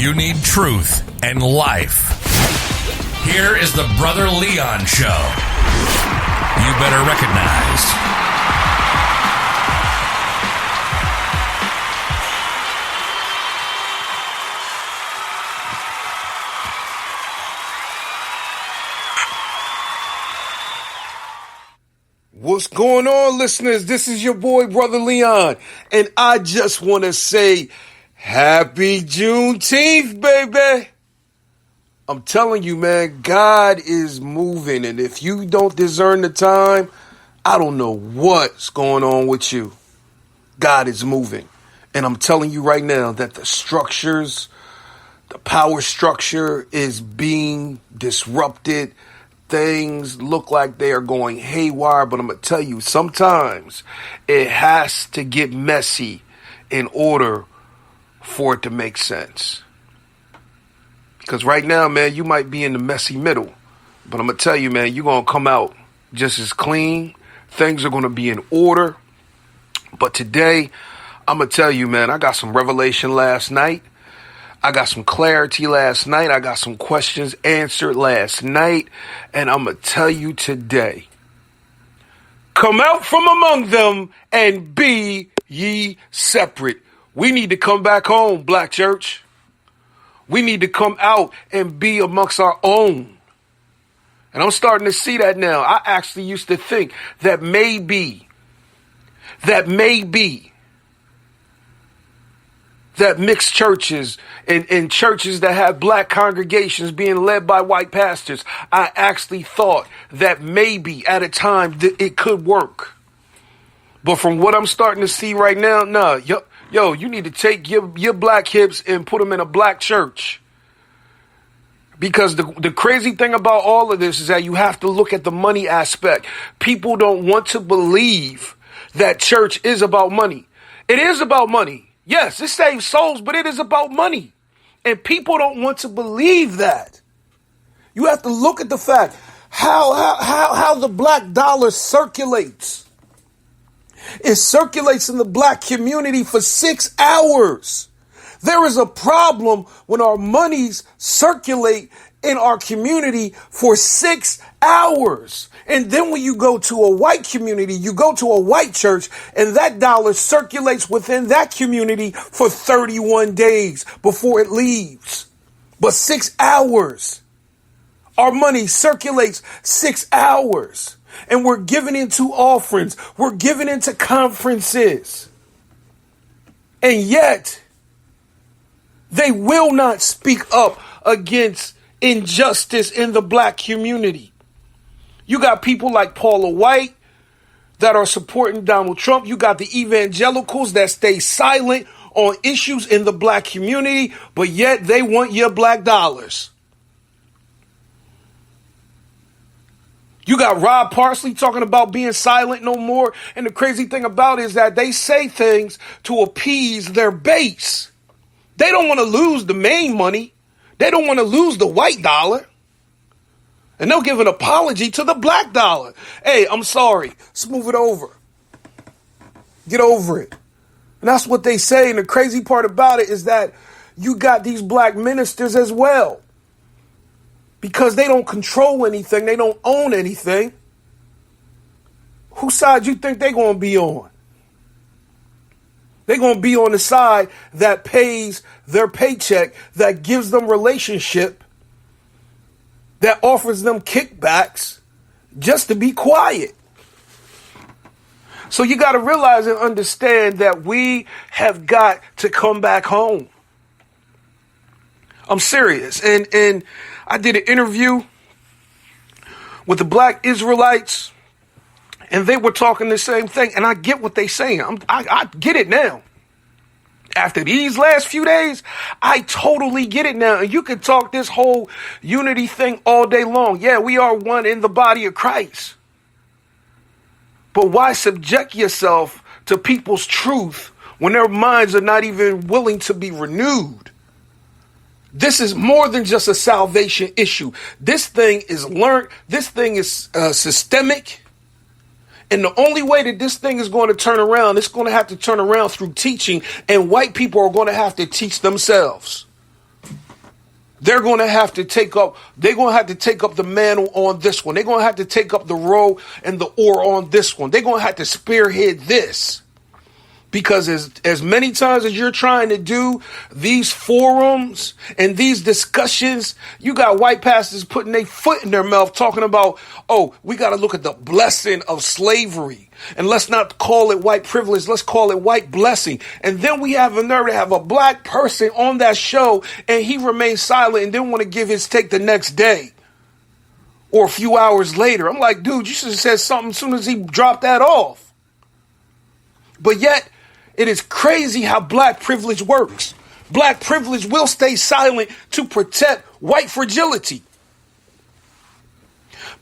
you need truth and life. Here is the Brother Leon Show. You better recognize. What's going on, listeners? This is your boy, Brother Leon, and I just want to say happy Juneteenth, baby. I'm telling you, man, God is moving, and if you don't discern the time, I don't know what's going on with you. God is moving, and I'm telling you right now that the power structure is being disrupted. Things look like they are going haywire, but I'm going to tell you, sometimes it has to get messy in order for it to make sense. Because right now, man, you might be in the messy middle, but I'm going to tell you, man, you're going to come out just as clean. Things are going to be in order. But today, I'm going to tell you, man, I got some revelation last night. I got some clarity last night. I got some questions answered last night. And I'm going to tell you today, come out from among them and be ye separate. We need to come back home, Black church. We need to come out and be amongst our own. And I'm starting to see that now. I actually used to think that maybe mixed churches and churches that have black congregations being led by white pastors, I actually thought that maybe at a time it could work. But from what I'm starting to see right now, nah, yo, you need to take your black hips and put them in a black church. Because the crazy thing about all of this is that you have to look at the money aspect. People don't want to believe that church is about money. It is about money. Yes, it saves souls, but it is about money. And people don't want to believe that. You have to look at the fact how the black dollar circulates. It circulates in the black community for 6 hours. There is a problem when our monies circulate in our community for 6 hours. And then when you go to a white community, you go to a white church, and that dollar circulates within that community for 31 days before it leaves. But 6 hours. Our money circulates 6 hours. And we're giving into offerings. We're giving into conferences. And yet, they will not speak up against injustice in the black community. You got people like Paula White that are supporting Donald Trump. You got the evangelicals that stay silent on issues in the black community, but yet they want your black dollars. You got Rob Parsley talking about being silent no more. And the crazy thing about it is that they say things to appease their base. They don't want to lose the main money. They don't want to lose the white dollar. And they'll give an apology to the black dollar. Hey, I'm sorry. Smooth it over. Get over it. And that's what they say. And the crazy part about it is that you got these black ministers as well. Because they don't control anything. They don't own anything. Whose side you think they're going to be on? They're going to be on the side that pays their paycheck, that gives them relationship, that offers them kickbacks just to be quiet. So you got to realize and understand that we have got to come back home. I'm serious. And I did an interview with the black Israelites, and they were talking the same thing. And I get what they're saying. I get it now. After these last few days, I totally get it now. And you can talk this whole unity thing all day long. Yeah, we are one in the body of Christ. But why subject yourself to people's truth when their minds are not even willing to be renewed? This is more than just a salvation issue. This thing is learned. This thing is systemic. And the only way that this thing is going to turn around, it's going to have to turn around through teaching. And white people are going to have to teach themselves. they're going to have to take up the mantle on this one. They're going to have to take up the row and the oar on this one. They're going to have to spearhead this. Because as many times as you're trying to do these forums and these discussions, you got white pastors putting their foot in their mouth talking about, oh, we got to look at the blessing of slavery. And let's not call it white privilege. Let's call it white blessing. And then we have a nerve to have a black person on that show and he remains silent and didn't want to give his take the next day or a few hours later. I'm like, dude, you should have said something as soon as he dropped that off. But yet, it is crazy how black privilege works. Black privilege will stay silent to protect white fragility.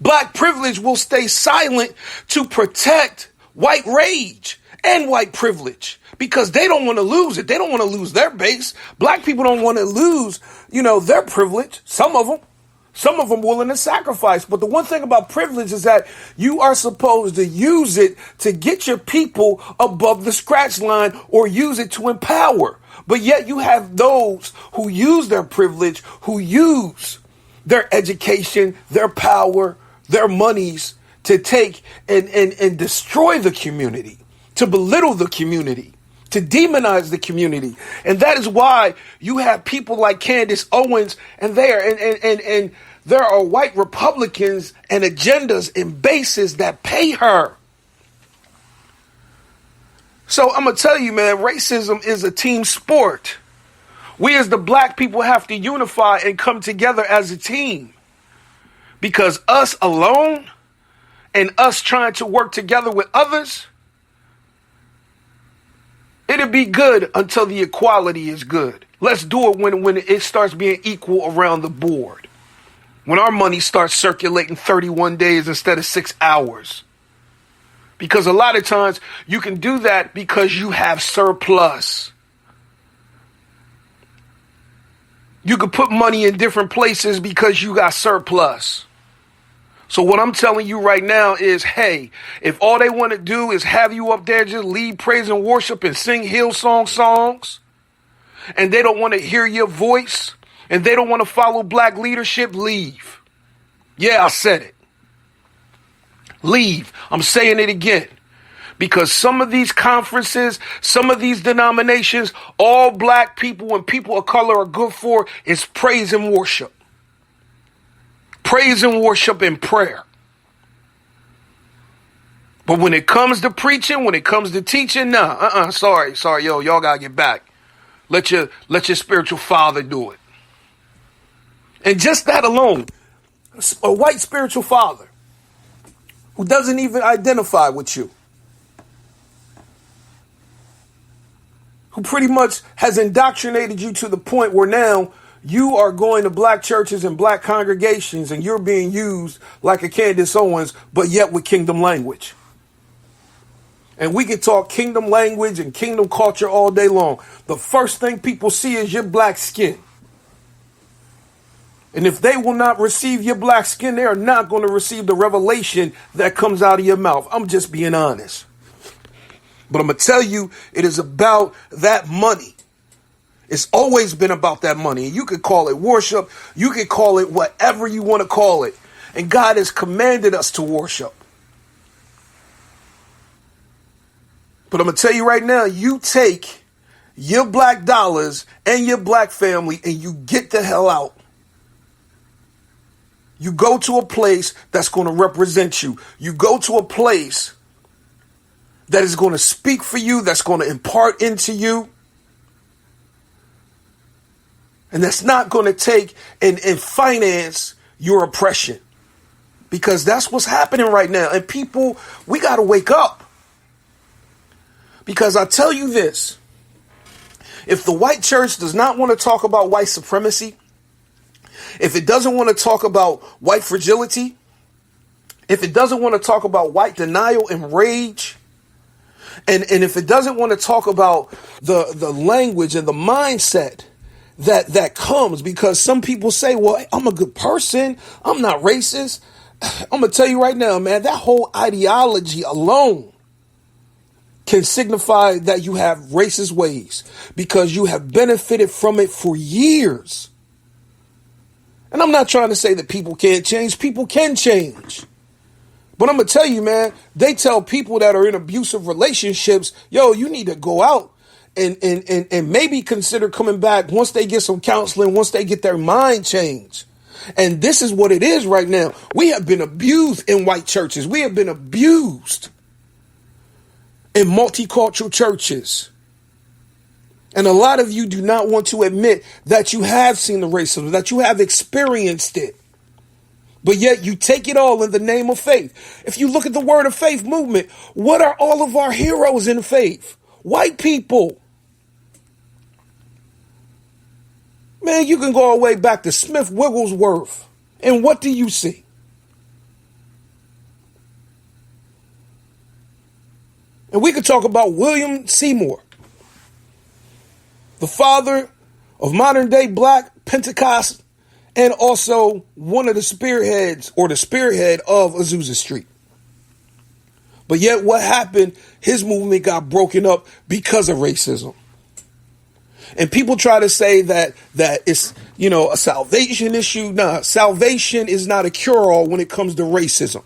Black privilege will stay silent to protect white rage and white privilege because they don't want to lose it. They don't want to lose their base. Black people don't want to lose, their privilege. Some of them willing to sacrifice. But the one thing about privilege is that you are supposed to use it to get your people above the scratch line or use it to empower. But yet you have those who use their privilege, who use their education, their power, their monies to take and destroy the community, to belittle the community, to demonize the community. And that is why you have people like Candace Owens and there are white Republicans and agendas and bases that pay her. So I'm going to tell you, man, racism is a team sport. We as the black people have to unify and come together as a team. Because us alone and us trying to work together with others, it'll be good until the equality is good. Let's do it when it starts being equal around the board. When our money starts circulating 31 days instead of 6 hours. Because a lot of times you can do that because you have surplus. You can put money in different places because you got surplus. So what I'm telling you right now is, hey, if all they want to do is have you up there just lead praise and worship and sing Hillsong songs, and they don't want to hear your voice, and they don't want to follow black leadership, leave. Yeah, I said it. Leave. I'm saying it again. Because some of these conferences, some of these denominations, all black people and people of color are good for is praise and worship. Praise and worship and prayer. But when it comes to preaching, when it comes to teaching, sorry, y'all gotta get back. Let your spiritual father do it. And just that alone, a white spiritual father who doesn't even identify with you, who pretty much has indoctrinated you to the point where now you are going to black churches and black congregations and you're being used like a Candace Owens, but yet with kingdom language. And we can talk kingdom language and kingdom culture all day long. The first thing people see is your black skin. And if they will not receive your black skin, they are not going to receive the revelation that comes out of your mouth. I'm just being honest. But I'm going to tell you, it is about that money. It's always been about that money. And you could call it worship. You could call it whatever you want to call it. And God has commanded us to worship. But I'm going to tell you right now, you take your black dollars and your black family and you get the hell out. You go to a place that's going to represent you. You go to a place that is going to speak for you, that's going to impart into you. And that's not going to take and finance your oppression. Because that's what's happening right now. And people, we got to wake up. Because I tell you this, if the white church does not want to talk about white supremacy, if it doesn't want to talk about white fragility, if it doesn't want to talk about white denial and rage, and if it doesn't want to talk about the language and the mindset that comes, because some people say, well, I'm a good person, I'm not racist. I'm going to tell you right now, man, that whole ideology alone can signify that you have racist ways because you have benefited from it for years. And I'm not trying to say that people can't change. People can change. But I'm going to tell you, man, they tell people that are in abusive relationships, yo, you need to go out and maybe consider coming back once they get some counseling, once they get their mind changed. And this is what it is right now. We have been abused in white churches. We have been abused in multicultural churches. And a lot of you do not want to admit that you have seen the racism, that you have experienced it. But yet you take it all in the name of faith. If you look at the Word of Faith movement, what are all of our heroes in faith? White people. Man, you can go all the way back to Smith Wigglesworth. And what do you see? And we could talk about William Seymour, the father of modern day black Pentecost, and also one of the spearheads or the spearhead of Azusa Street. But yet what happened? His movement got broken up because of racism. And people try to say that it's, a salvation issue. Nah, salvation is not a cure-all when it comes to racism.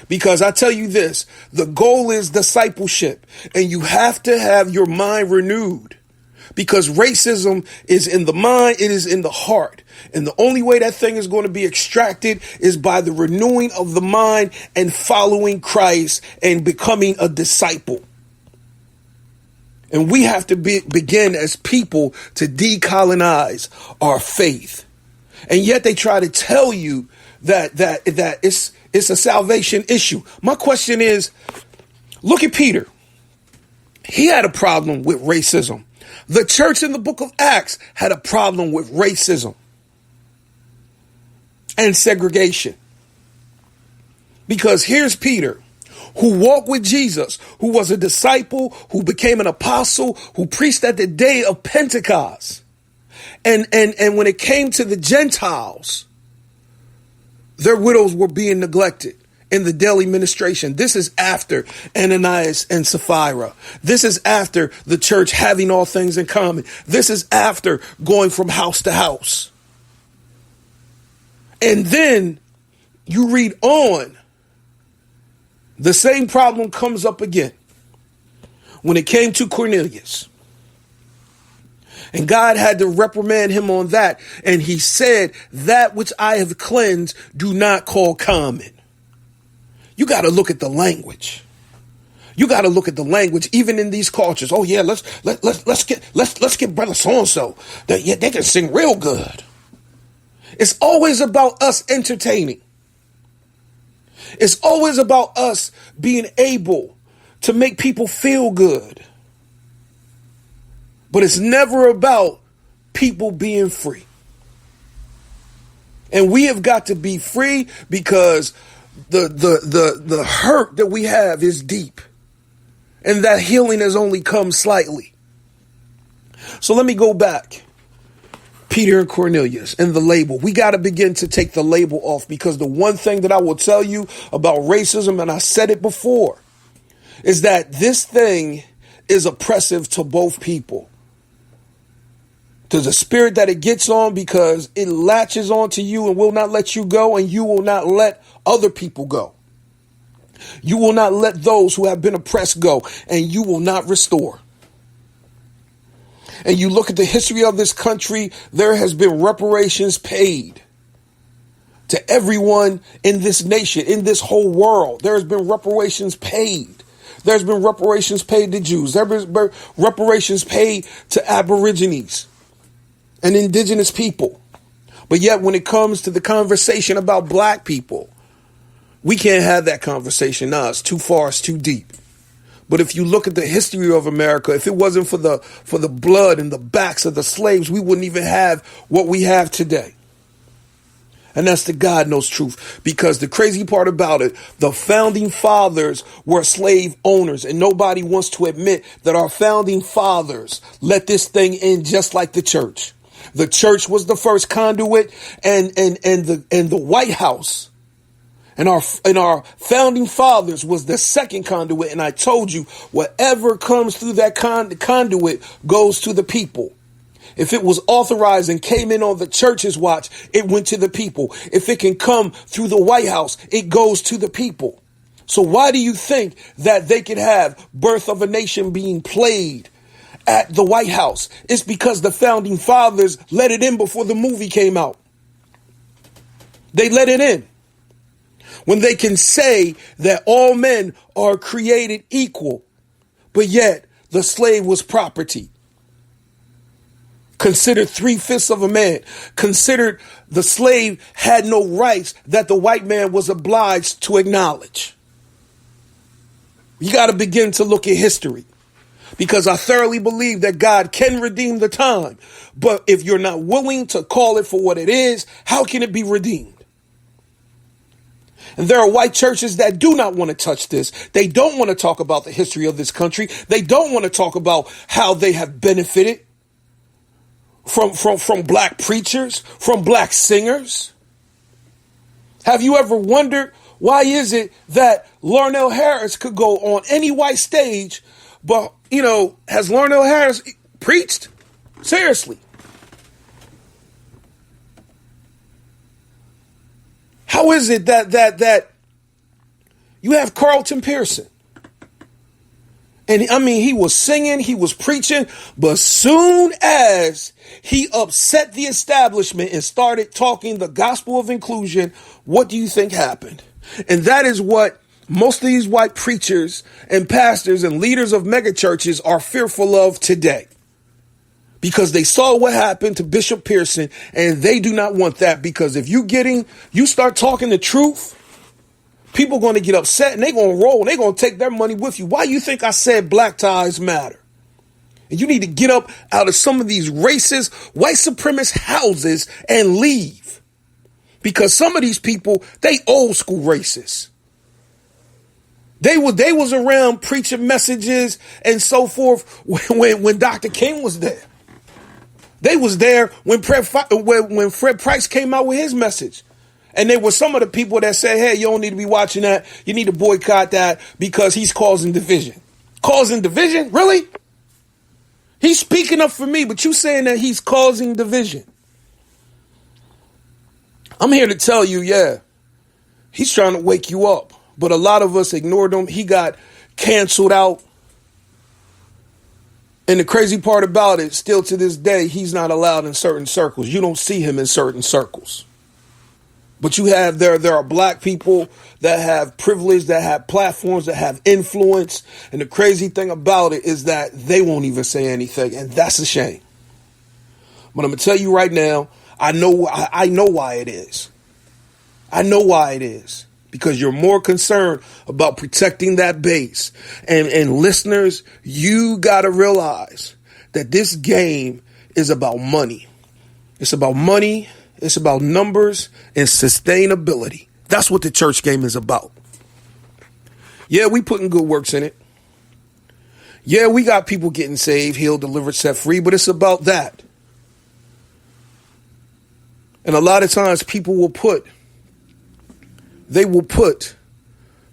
Because I tell you this, the goal is discipleship, and you have to have your mind renewed. Because racism is in the mind, it is in the heart. And the only way that thing is going to be extracted is by the renewing of the mind and following Christ and becoming a disciple. And we have to begin as people to decolonize our faith. And yet they try to tell you that it's a salvation issue. My question is, look at Peter. He had a problem with racism. The church in the book of Acts had a problem with racism and segregation. Because here's Peter, who walked with Jesus, who was a disciple, who became an apostle, who preached at the day of Pentecost. And when it came to the Gentiles, their widows were being neglected in the daily ministration. This is after Ananias and Sapphira. This is after the church having all things in common. This is after going from house to house. And then you read on, the same problem comes up again when it came to Cornelius. And God had to reprimand him on that. And he said, that which I have cleansed, do not call common. You got to look at the language. You got to look at the language, even in these cultures. Oh yeah, let's get brother so and so. They can sing real good. It's always about us entertaining. It's always about us being able to make people feel good. But it's never about people being free. And we have got to be free because the hurt that we have is deep. And that healing has only come slightly. So let me go back. Peter and Cornelius and the label. We got to begin to take the label off, because the one thing that I will tell you about racism, and I said it before, is that this thing is oppressive to both people. To the spirit that it gets on, because it latches onto you and will not let you go, and you will not let other people go. You will not let those who have been oppressed go, and you will not restore. And you look at the history of this country, there has been reparations paid to everyone in this nation, in this whole world. There has been reparations paid. There's been reparations paid to Jews. There has been reparations paid to Aborigines and indigenous people. But yet when it comes to the conversation about black people, we can't have that conversation. Nah, it's too far, it's too deep. But if you look at the history of America, if it wasn't for the blood and the backs of the slaves, we wouldn't even have what we have today. And that's the God knows truth. Because the crazy part about it, the founding fathers were slave owners, and nobody wants to admit that our founding fathers let this thing in just like the church. The church was the first conduit, and the White House and our founding fathers was the second conduit. And I told you, whatever comes through that conduit goes to the people. If it was authorized and came in on the church's watch, it went to the people. If it can come through the White House, it goes to the people. So why do you think that they could have Birth of a Nation being played at the White House? It's because the founding fathers let it in before the movie came out. They let it in. When they can say that all men are created equal, but yet the slave was property. Considered 3/5 of a man. Considered the slave had no rights that the white man was obliged to acknowledge. You got to begin to look at history, because I thoroughly believe that God can redeem the time. But if you're not willing to call it for what it is, how can it be redeemed? And there are white churches that do not want to touch this. They don't want to talk about the history of this country. They don't want to talk about how they have benefited from black preachers, from black singers. Have you ever wondered, why is it that Larnell Harris could go on any white stage, but, has Larnell Harris preached? Seriously. How is it that you have Carlton Pearson? And he was singing, he was preaching, but soon as he upset the establishment and started talking the gospel of inclusion, what do you think happened? And that is what most of these white preachers and pastors and leaders of megachurches are fearful of today. Because they saw what happened to Bishop Pearson, and they do not want that, because if you start talking the truth, people are going to get upset and they're going to roll and they're going to take their money with you. Why you think I said black ties matter? And you need to get up out of some of these racist, white supremacist houses and leave. Because some of these people, they old school racists. They was around preaching messages and so forth when Dr. King was there. They was there when Fred Price came out with his message. And there were some of the people that said, hey, you don't need to be watching that. You need to boycott that because he's causing division. Causing division? Really? He's speaking up for me, but you saying that he's causing division. I'm here to tell you, he's trying to wake you up. But a lot of us ignored him. He got canceled out. And the crazy part about it, still to this day, he's not allowed in certain circles. You don't see him in certain circles. But there are black people that have privilege, that have platforms, that have influence. And the crazy thing about it is that they won't even say anything. And that's a shame. But I'm going to tell you right now, I know why it is. I know why it is. Because you're more concerned about protecting that base. And listeners, you got to realize that this game is about money. It's about money. It's about numbers and sustainability. That's what the church game is about. Yeah, we putting good works in it. Yeah, we got people getting saved, healed, delivered, set free, but it's about that. And a lot of times people will put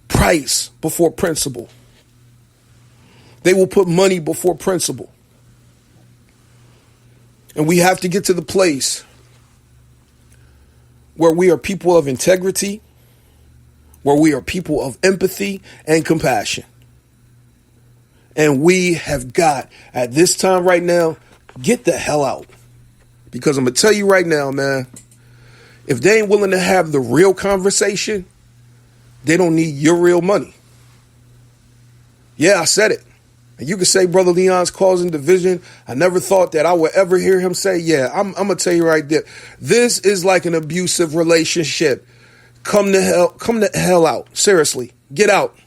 price before principle. They will put money before principle. And we have to get to the place where we are people of integrity, where we are people of empathy and compassion. And we have got, at this time right now, get the hell out. Because I'm going to tell you right now, man, if they ain't willing to have the real conversation, they don't need your real money. Yeah, I said it. And you can say Brother Leon's causing division. I never thought that I would ever hear him say, I'm going to tell you right there. This is like an abusive relationship. Come the hell out. Seriously, get out.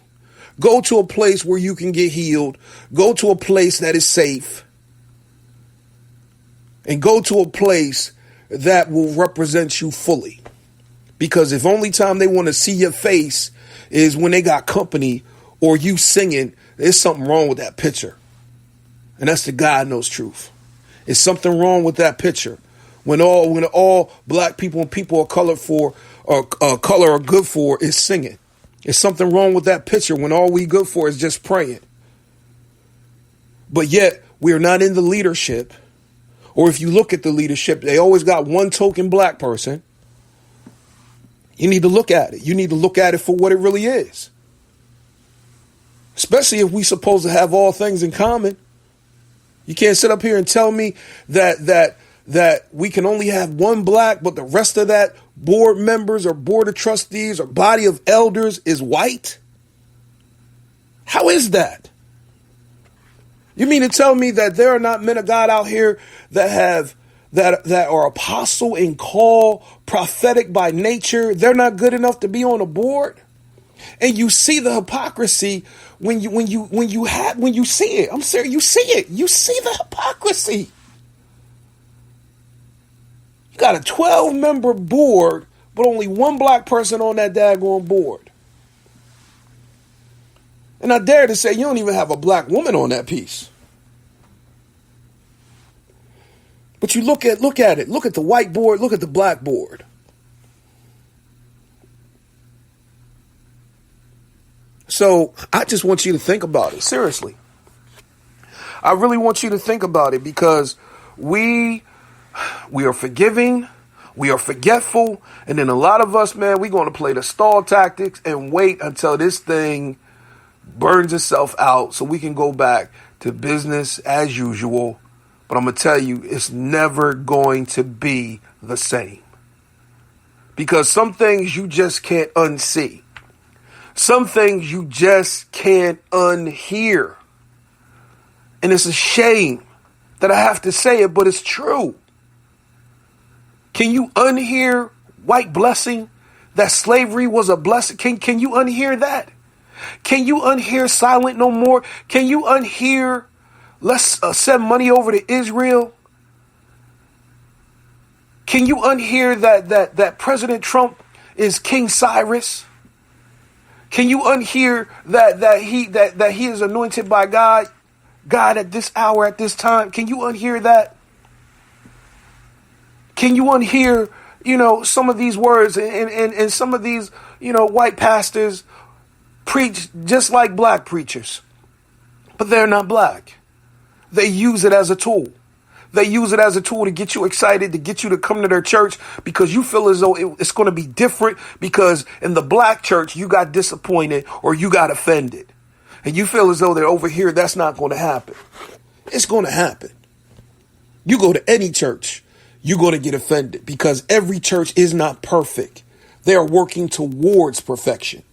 Go to a place where you can get healed. Go to a place that is safe. And go to a place that will represent you fully. Because if only time they want to see your face is when they got company or you singing, there's something wrong with that picture. And that's the God knows truth. There's something wrong with that picture. When all black people and people of color are good for is singing. There's something wrong with that picture when all we good for is just praying. But yet we are not in the leadership Or if you look at the leadership, they always got one token black person. You need to look at it. You need to look at it for what it really is. Especially if we supposed to have all things in common. You can't sit up here and tell me that we can only have one black, but the rest of that board members or board of trustees or body of elders is white. How is that? You mean to tell me that there are not men of God out here that are apostle and call, prophetic by nature? They're not good enough to be on a board? And you see the hypocrisy when you see it. I'm serious, you see it. You see the hypocrisy. You got a 12-member board, but only one black person on that daggone board. And I dare to say you don't even have a black woman on that piece. But you look at it. Look at the white board. Look at the black board. So I just want you to think about it. Seriously. I really want you to think about it, because we are forgiving. We are forgetful. And then a lot of us, man, we're going to play the stall tactics and wait until this thing burns itself out so we can go back to business as usual. But I'm going to tell you, it's never going to be the same. Because some things you just can't unsee. Some things you just can't unhear. And it's a shame that I have to say it, but it's true. Can you unhear white blessing? That slavery was a blessing? Can you unhear that? Can you unhear silent no more? Can you unhear let's send money over to Israel? Can you unhear that President Trump is King Cyrus? Can you unhear that he is anointed by God at this hour, at this time? Can you unhear that? Can you unhear, some of these words and some of these, white pastors preach just like black preachers, but they're not black. They use it as a tool. They use it as a tool to get you excited, to get you to come to their church because you feel as though it's going to be different, because in the black church, you got disappointed or you got offended. And you feel as though that over here, that's not going to happen. It's going to happen. You go to any church, you're going to get offended, because every church is not perfect. They are working towards perfection.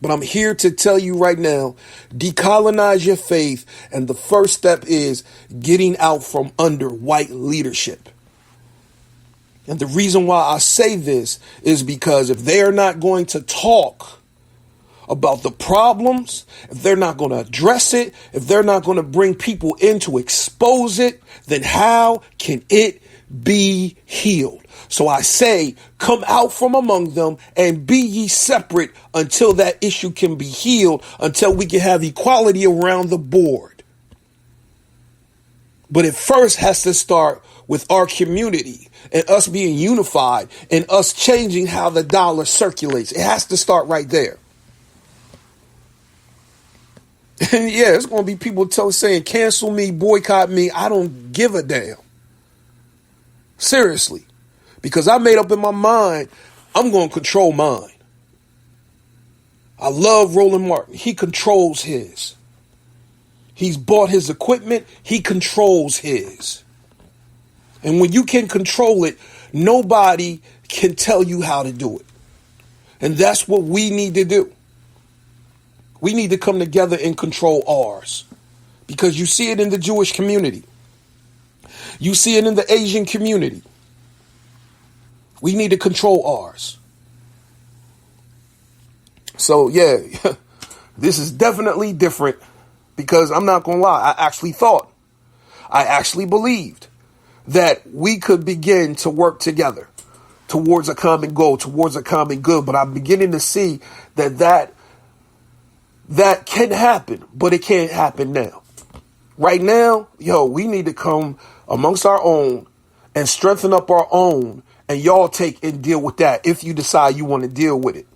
But I'm here to tell you right now, decolonize your faith. And the first step is getting out from under white leadership. And the reason why I say this is because if they are not going to talk about the problems, if they're not going to address it, if they're not going to bring people in to expose it, then how can it be healed? So I say, come out from among them and be ye separate until that issue can be healed, until we can have equality around the board. But it first has to start with our community and us being unified and us changing how the dollar circulates. It has to start right there. And yeah, there's going to be people saying, cancel me, boycott me. I don't give a damn. Seriously. Because I made up in my mind, I'm going to control mine. I love Roland Martin. He controls his. He's bought his equipment. He controls his. And when you can control it, nobody can tell you how to do it. And that's what we need to do. We need to come together and control ours. Because you see it in the Jewish community. You see it in the Asian community. We need to control ours. So, yeah, this is definitely different, because I'm not going to lie. I actually believed that we could begin to work together towards a common goal, towards a common good. But I'm beginning to see that can happen, but it can't happen now. Right now, we need to come amongst our own and strengthen up our own. And y'all take and deal with that if you decide you want to deal with it.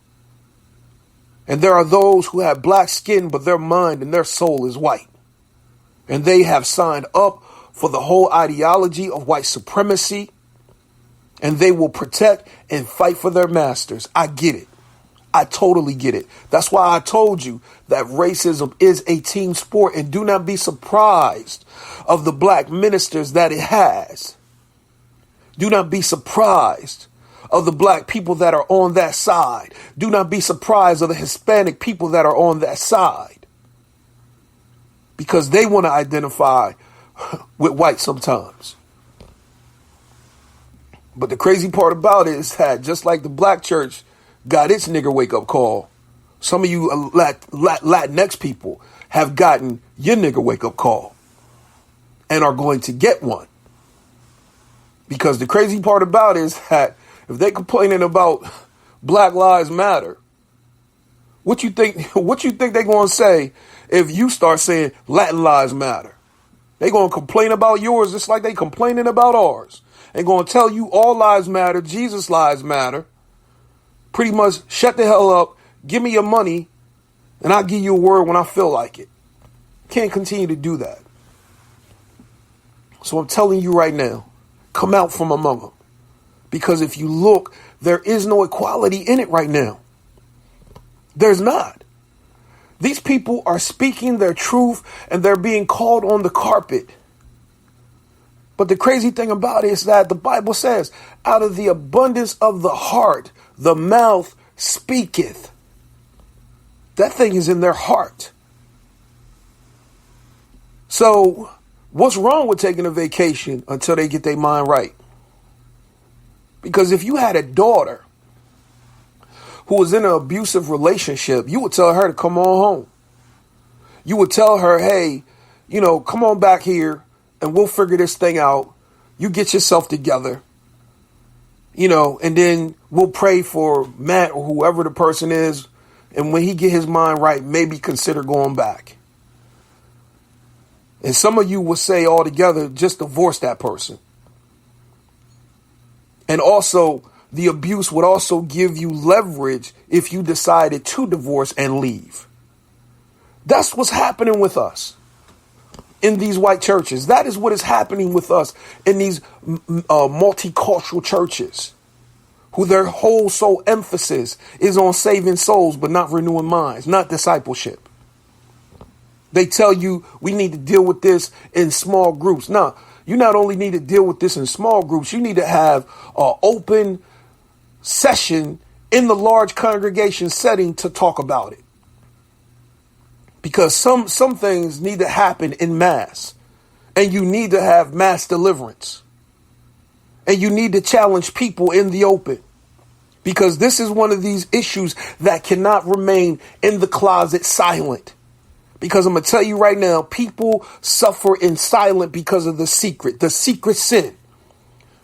And there are those who have black skin, but their mind and their soul is white. And they have signed up for the whole ideology of white supremacy, and they will protect and fight for their masters. I get it. I totally get it. That's why I told you that racism is a team sport, and do not be surprised of the black ministers that it has. Do not be surprised of the black people that are on that side. Do not be surprised of the Hispanic people that are on that side, because they want to identify with white sometimes. But the crazy part about it is that just like the black church got its nigger wake up call, some of you Latinx people have gotten your nigger wake up call and are going to get one. Because the crazy part about it is that if they complaining about Black Lives Matter, what you think they're going to say if you start saying Latin Lives Matter? They're going to complain about yours just like they complaining about ours. They're going to tell you all lives matter, Jesus lives matter. Pretty much shut the hell up, give me your money, and I'll give you a word when I feel like it. Can't continue to do that. So I'm telling you right now, come out from among them. Because if you look, there is no equality in it right now. There's not. These people are speaking their truth and they're being called on the carpet. But the crazy thing about it is that the Bible says, out of the abundance of the heart, the mouth speaketh. That thing is in their heart. So what's wrong with taking a vacation until they get their mind right? Because if you had a daughter who was in an abusive relationship, you would tell her to come on home. You would tell her, hey, come on back here and we'll figure this thing out. You get yourself together, and then we'll pray for Matt or whoever the person is. And when he get his mind right, maybe consider going back. And some of you would say altogether, just divorce that person. And also, the abuse would also give you leverage if you decided to divorce and leave. That's what's happening with us in these white churches. That is what is happening with us in these multicultural churches, who their whole sole emphasis is on saving souls, but not renewing minds, not discipleship. They tell you we need to deal with this in small groups. No, you not only need to deal with this in small groups, you need to have an open session in the large congregation setting to talk about it. Because some things need to happen in mass, and you need to have mass deliverance, and you need to challenge people in the open, because this is one of these issues that cannot remain in the closet silent. Because I'm going to tell you right now, people suffer in silence because of the secret sin.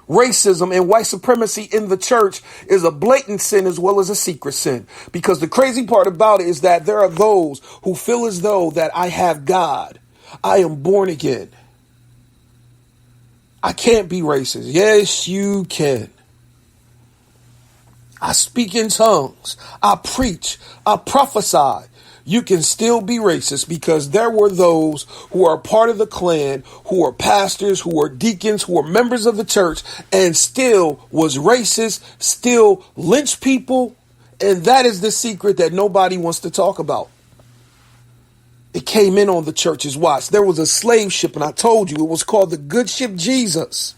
Racism and white supremacy in the church is a blatant sin as well as a secret sin. Because the crazy part about it is that there are those who feel as though that I have God. I am born again. I can't be racist. Yes, you can. I speak in tongues. I preach. I prophesy. You can still be racist, because there were those who are part of the Klan, who are pastors, who are deacons, who are members of the church, and still was racist, still lynched people. And that is the secret that nobody wants to talk about. It came in on the church's watch. There was a slave ship, and I told you it was called the good ship Jesus.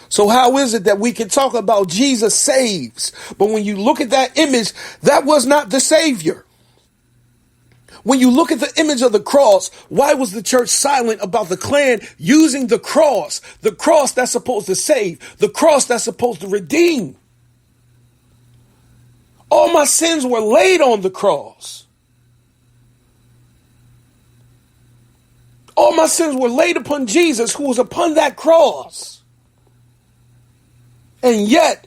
So how is it that we can talk about Jesus saves, but when you look at that image, that was not the Savior? When you look at the image of the cross, why was the church silent about the Klan using the cross that's supposed to save, the cross that's supposed to redeem? All my sins were laid on the cross. All my sins were laid upon Jesus, who was upon that cross. And yet,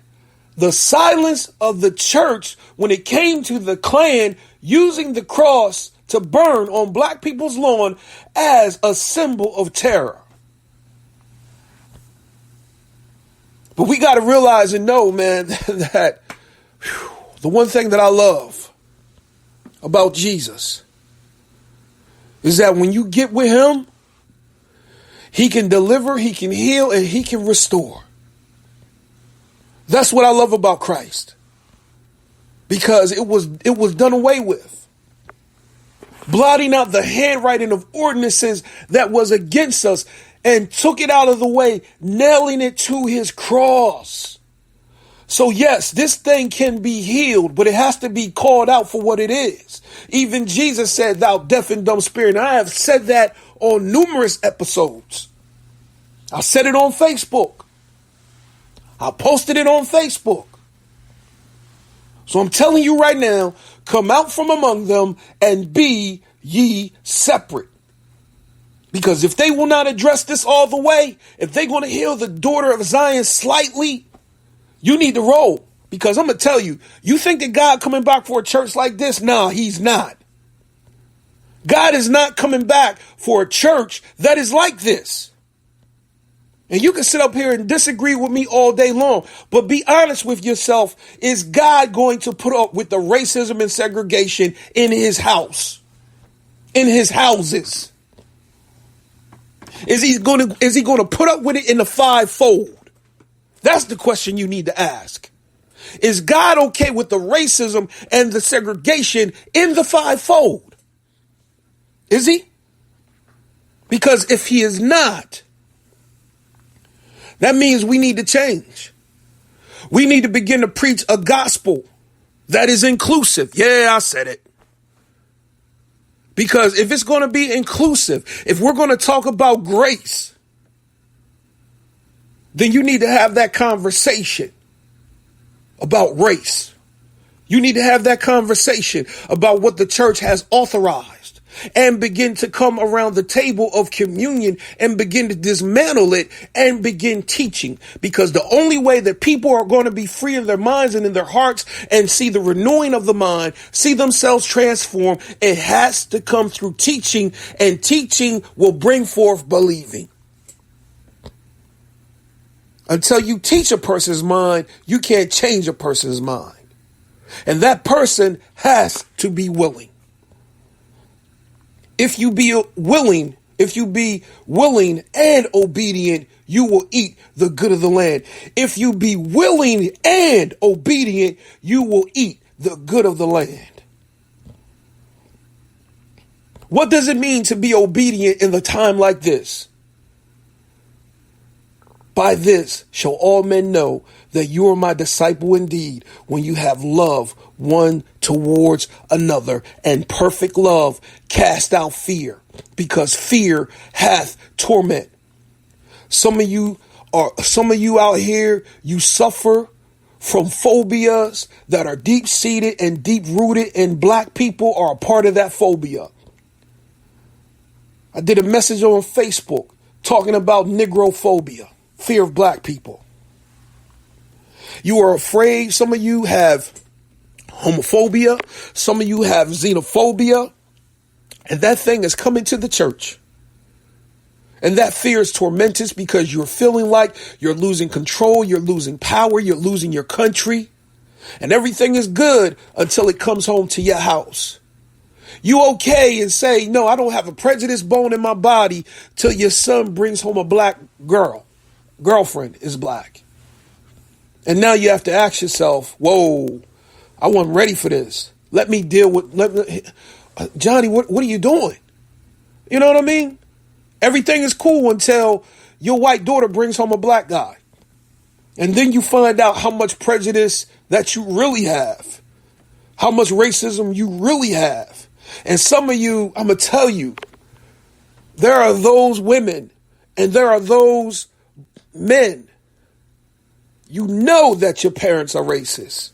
the silence of the church when it came to the Klan using the cross to burn on black people's lawn as a symbol of terror. But we got to realize and know, man, that the one thing that I love about Jesus is that when you get with him, He can deliver, he can heal, and he can restore. That's what I love about Christ. Because it was done away with. Blotting out the handwriting of ordinances that was against us and took it out of the way, nailing it to his cross. So yes, this thing can be healed, but it has to be called out for what it is. Even Jesus said, thou deaf and dumb spirit. And I have said that on numerous episodes. I said it on Facebook. I posted it on Facebook. So I'm telling you right now, come out from among them and be ye separate. Because if they will not address this all the way, if they're going to heal the daughter of Zion slightly, you need to roll. Because I'm going to tell you, you think that God coming back for a church like this? Nah, he's not. God is not coming back for a church that is like this. And you can sit up here and disagree with me all day long, but be honest with yourself. Is God going to put up with the racism and segregation in his house, in his houses? Is he going to put up with it in the fivefold? That's the question you need to ask. Is God okay with the racism and the segregation in the fivefold? Is he? Because if he is not, that means we need to change. We need to begin to preach a gospel that is inclusive. Yeah, I said it. Because if it's going to be inclusive, if we're going to talk about grace, then you need to have that conversation about race. You need to have that conversation about what the church has authorized and begin to come around the table of communion and begin to dismantle it and begin teaching. Because the only way that people are going to be free in their minds and in their hearts and see the renewing of the mind, see themselves transform, it has to come through teaching, and teaching will bring forth believing. Until you teach a person's mind, you can't change a person's mind. And that person has to be willing. If you be willing and obedient, you will eat the good of the land. If you be willing and obedient, you will eat the good of the land. What does it mean to be obedient in the time like this? By this shall all men know that you are my disciple indeed, when you have love one towards another, and perfect love cast out fear, because fear hath torment. Some of you out here, you suffer from phobias that are deep seated and deep rooted, and black people are a part of that phobia. I did a message on Facebook talking about Negrophobia. Fear of black people. You are afraid. Some of you have homophobia. Some of you have xenophobia. And that thing is coming to the church. And that fear is tormentous because you're feeling like you're losing control. You're losing power. You're losing your country. And everything is good until it comes home to your house. You okay and say, no, I don't have a prejudice bone in my body till your son brings home a black girlfriend is black. And now you have to ask yourself, whoa, I wasn't ready for this. Let me deal with, Johnny, what are you doing? You know what I mean? Everything is cool until your white daughter brings home a black guy. And then you find out how much prejudice that you really have. How much racism you really have. And some of you, I'm going to tell you, there are those women and there are those men, you know that your parents are racist.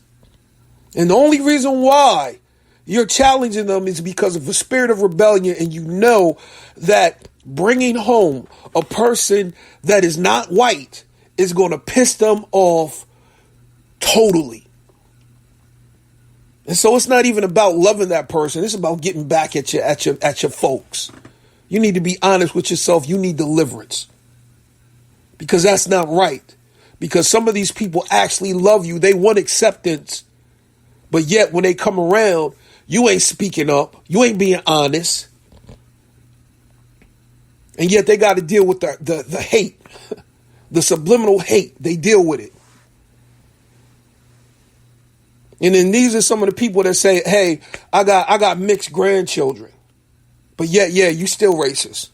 And the only reason why you're challenging them is because of the spirit of rebellion. And you know that bringing home a person that is not white is going to piss them off totally. And so it's not even about loving that person. It's about getting back at your folks. You need to be honest with yourself. You need deliverance. Because that's not right. Because some of these people actually love you. They want acceptance. But yet when they come around, you ain't speaking up. You ain't being honest. And yet they got to deal with the hate, the subliminal hate. They deal with it. And then these are some of the people that say, hey, I got mixed grandchildren. But yet, yeah, you still racist.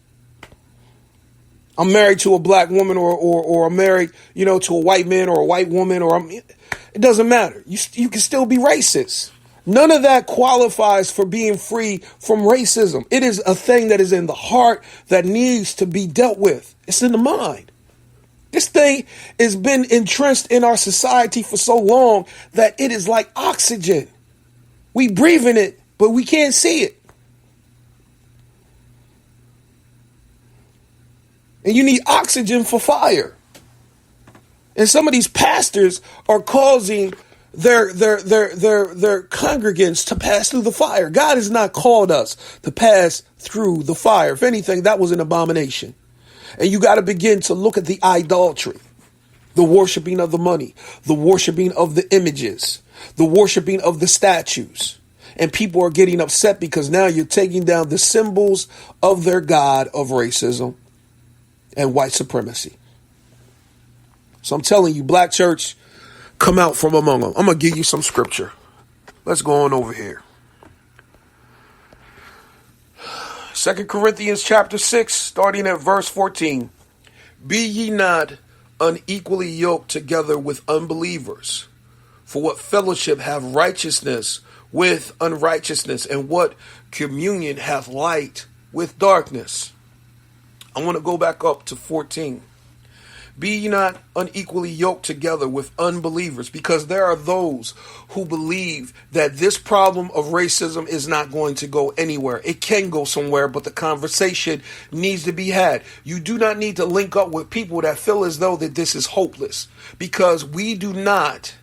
I'm married to a black woman or I'm married, to a white man or a white woman it doesn't matter. You can still be racist. None of that qualifies for being free from racism. It is a thing that is in the heart that needs to be dealt with. It's in the mind. This thing has been entrenched in our society for so long that it is like oxygen. We breathe in it, but we can't see it. And you need oxygen for fire. And some of these pastors are causing their congregants to pass through the fire. God has not called us to pass through the fire. If anything, that was an abomination. And you got to begin to look at the idolatry, the worshiping of the money, the worshiping of the images, the worshiping of the statues. And people are getting upset because now you're taking down the symbols of their God of racism and white supremacy. So I'm telling you, black church, come out from among them. I'm going to give you some scripture. Let's go on over here. 2 Corinthians chapter 6, starting at verse 14. Be ye not unequally yoked together with unbelievers. For what fellowship have righteousness with unrighteousness? And what communion hath light with darkness? I want to go back up to 14. Be ye not unequally yoked together with unbelievers, because there are those who believe that this problem of racism is not going to go anywhere. It can go somewhere, but the conversation needs to be had. You do not need to link up with people that feel as though that this is hopeless, because we do not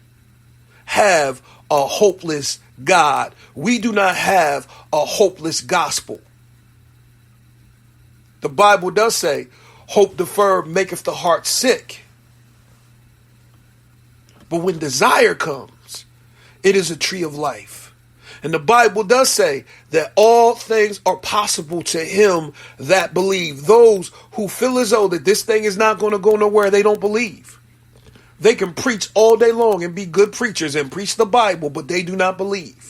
have a hopeless God. We do not have a hopeless gospel. The Bible does say, hope deferred maketh the heart sick. But when desire comes, it is a tree of life. And the Bible does say that all things are possible to him that believe. Those who feel as though that this thing is not going to go nowhere, they don't believe. They can preach all day long and be good preachers and preach the Bible, but they do not believe.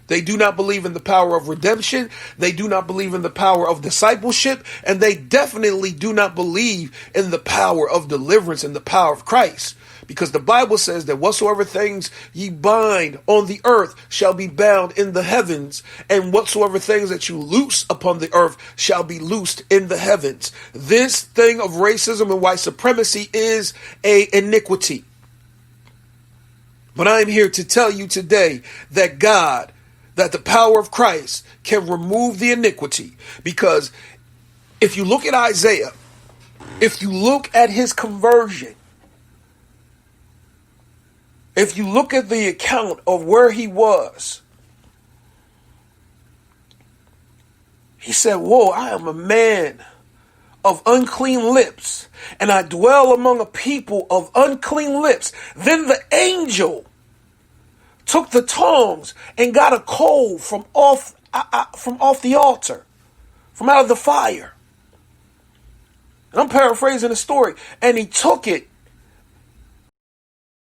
They do not believe in the power of redemption. They do not believe in the power of discipleship. And they definitely do not believe in the power of deliverance and the power of Christ. Because the Bible says that whatsoever things ye bind on the earth shall be bound in the heavens. And whatsoever things that you loose upon the earth shall be loosed in the heavens. This thing of racism and white supremacy is a iniquity. But I am here to tell you today that that the power of Christ can remove the iniquity. Because if you look at Isaiah, if you look at his conversion, if you look at the account of where he was, he said, whoa, I am a man of unclean lips, and I dwell among a people of unclean lips. Then the angel took the tongs and got a coal from off the altar, from out of the fire. And I'm paraphrasing the story. And he took it